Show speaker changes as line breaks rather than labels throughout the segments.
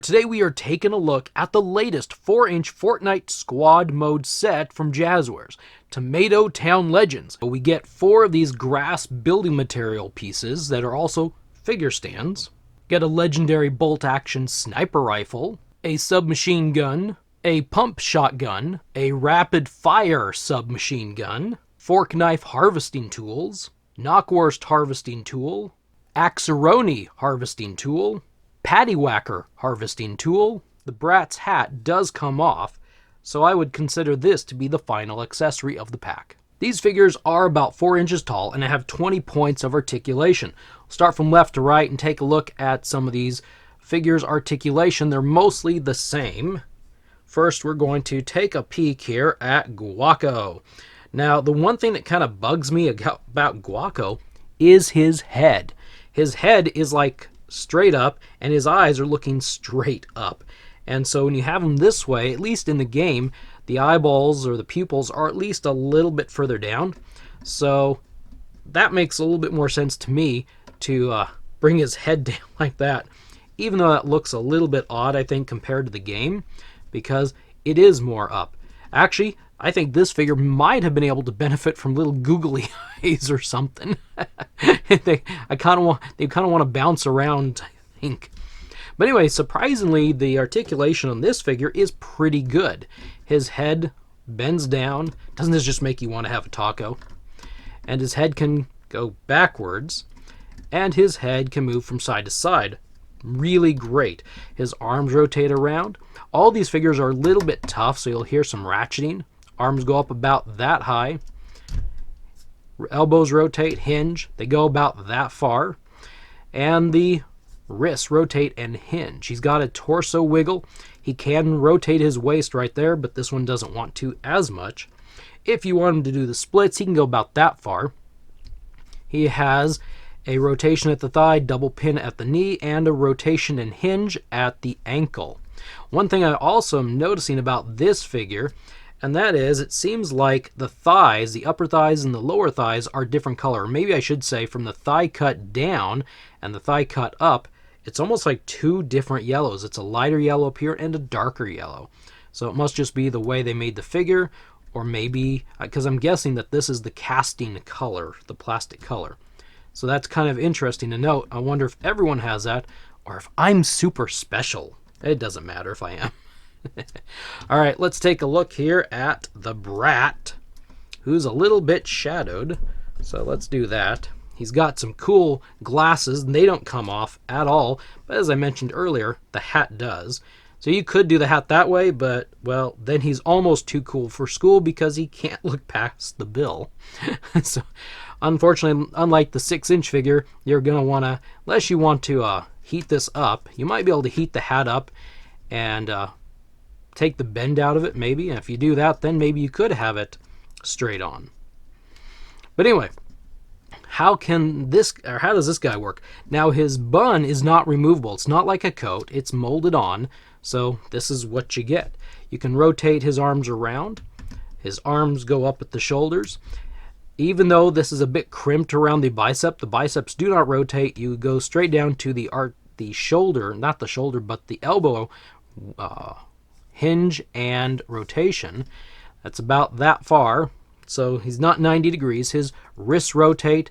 Today we are taking a look at the latest 4-inch Fortnite squad mode set from Jazzwares, Tomato Town Legends. We get 4 of these grass building material pieces that are also figure stands. Get a legendary bolt action sniper rifle, a submachine gun, a pump shotgun, a rapid fire submachine gun, fork knife harvesting tools, knockwurst harvesting tool, axeroni harvesting tool, paddywhacker harvesting tool. The Brat's hat does come off, so I would consider this to be the final accessory of the pack. These figures are about 4 inches tall and have 20 points of articulation. We'll start from left to right and take a look at some of these figures' articulation. They're mostly the same. First, we're going to take a peek here at Guaco. Now, the one thing that kind of bugs me about Guaco is his head. His head is like straight up, and his eyes are looking straight up. And so when you have him this way, at least in the game, the eyeballs or the pupils are at least a little bit further down. So that makes a little bit more sense to me to bring his head down like that, even though that looks a little bit odd, I think, compared to the game, because it is more up. Actually, I think this figure might have been able to benefit from little googly eyes or something. They kind of want to bounce around, I think. But anyway, surprisingly, the articulation on this figure is pretty good. His head bends down. Doesn't this just make you want to have a taco? And his head can go backwards, and his head can move from side to side. Really great. His arms rotate around. All these figures are a little bit tough, so you'll hear some ratcheting. Arms go up about that high. Elbows rotate, hinge. They go about that far. And the wrists rotate and hinge. He's got a torso wiggle. He can rotate his waist right there, but this one doesn't want to as much. If you want him to do the splits, he can go about that far. He has a rotation at the thigh, double pin at the knee, and a rotation and hinge at the ankle. One thing I also am noticing about this figure, and that is, it seems like the thighs, the upper thighs and the lower thighs, are different color. Maybe I should say from the thigh cut down and the thigh cut up, it's almost like 2 different yellows. It's a lighter yellow up here and a darker yellow. So it must just be the way they made the figure, or maybe, because I'm guessing that this is the casting color, the plastic color. So that's kind of interesting to note. I wonder if everyone has that, or if I'm super special. It doesn't matter if I am. All right, let's take a look here at the Brat, who's a little bit shadowed. So let's do that. He's got some cool glasses, and they don't come off at all. But as I mentioned earlier, the hat does. So you could do the hat that way, but, well, then he's almost too cool for school because he can't look past the bill. So, unfortunately, unlike the 6-inch figure, you're going to want to, unless you want to heat this up, you might be able to heat the hat up and take the bend out of it, maybe. And if you do that, then maybe you could have it straight on. But anyway, how does this guy work? Now, his bun is not removable. It's not like a coat. It's molded on. So this is what you get. You can rotate his arms around. His arms go up at the shoulders. Even though this is a bit crimped around the biceps do not rotate. You go straight down to the shoulder, not the shoulder, but the elbow hinge and rotation. That's about that far. So he's not 90 degrees. His wrists rotate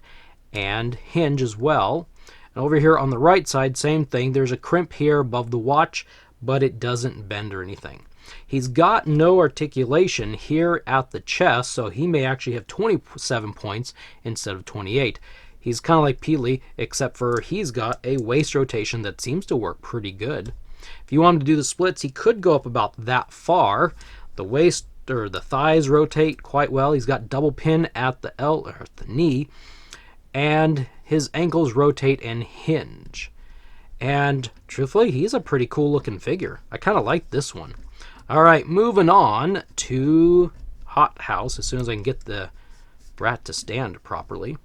and hinge as well. And over here on the right side, same thing. There's a crimp here above the watch, but it doesn't bend or anything. He's got no articulation here at the chest, so he may actually have 27 points instead of 28. He's kind of like Peely, except for he's got a waist rotation that seems to work pretty good. If you want him to do the splits, he could go up about that far. The waist or the thighs rotate quite well. He's got double pin at the knee, and his ankles rotate and hinge. And truthfully, he's a pretty cool looking figure. I kind of like this one. All right, moving on to Hot House as soon as I can get the Brat to stand properly.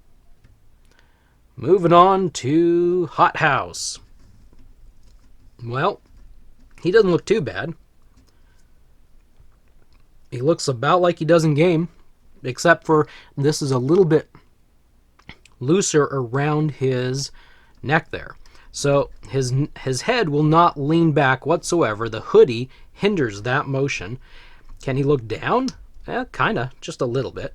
Moving on to Hot House. Well, he doesn't look too bad. He looks about like he does in game, except for this is a little bit looser around his neck there. So his head will not lean back whatsoever. The hoodie hinders that motion. Can he look down? Kinda, just a little bit.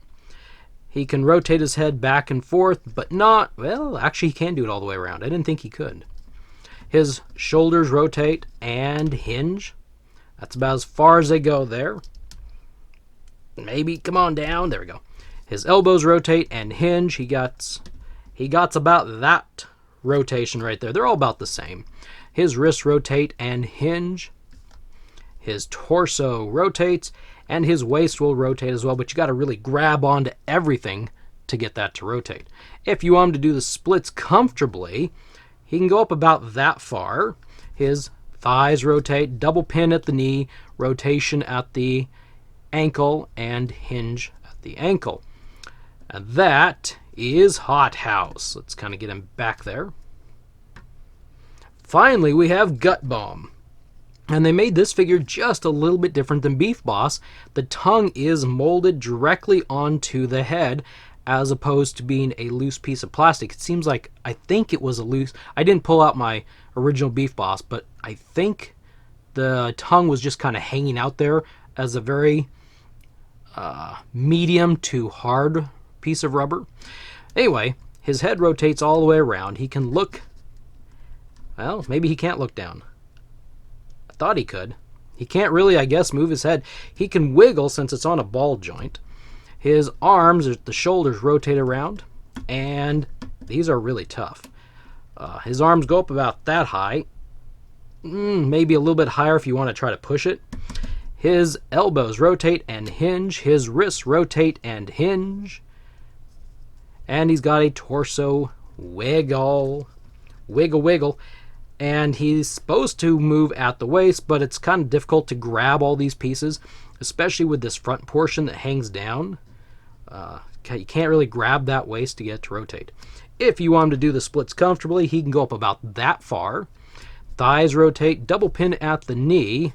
He can rotate his head back and forth, but not, well, actually he can do it all the way around. I didn't think he could. His shoulders rotate and hinge. That's about as far as they go there. Maybe, come on down. There we go. His elbows rotate and hinge. He got about that rotation right there. They're all about the same. His wrists rotate and hinge. His torso rotates, and his waist will rotate as well, but you got to really grab onto everything to get that to rotate. If you want him to do the splits comfortably, he can go up about that far. His thighs rotate, double pin at the knee, rotation at the ankle, and hinge at the ankle. And that is Hot House. Let's kind of get him back there. Finally, we have Gut Bomb. And they made this figure just a little bit different than Beef Boss. The tongue is molded directly onto the head as opposed to being a loose piece of plastic. It seems like, I think it was a loose... I didn't pull out my original Beef Boss, but I think the tongue was just kind of hanging out there as a very medium to hard piece of rubber. Anyway, his head rotates all the way around. He can look... Well, maybe he can't look down. Thought he could. He can't really, I guess, move his head. He can wiggle since it's on a ball joint. His arms, the shoulders rotate around, and these are really tough. His arms go up about that high, maybe a little bit higher if you want to try to push it. His elbows rotate and hinge. His wrists rotate and hinge. And he's got a torso wiggle. Wiggle, wiggle. And he's supposed to move at the waist, but it's kind of difficult to grab all these pieces, especially with this front portion that hangs down. You can't really grab that waist to get it to rotate. If you want him to do the splits comfortably, he can go up about that far. Thighs rotate, double pin at the knee,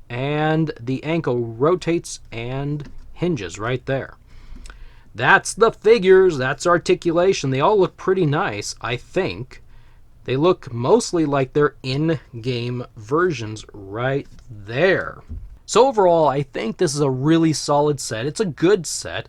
and the ankle rotates and hinges right there. That's the figures. That's articulation. They all look pretty nice, I think. They look mostly like they're in-game versions right there. So overall, I think this is a really solid set. It's a good set.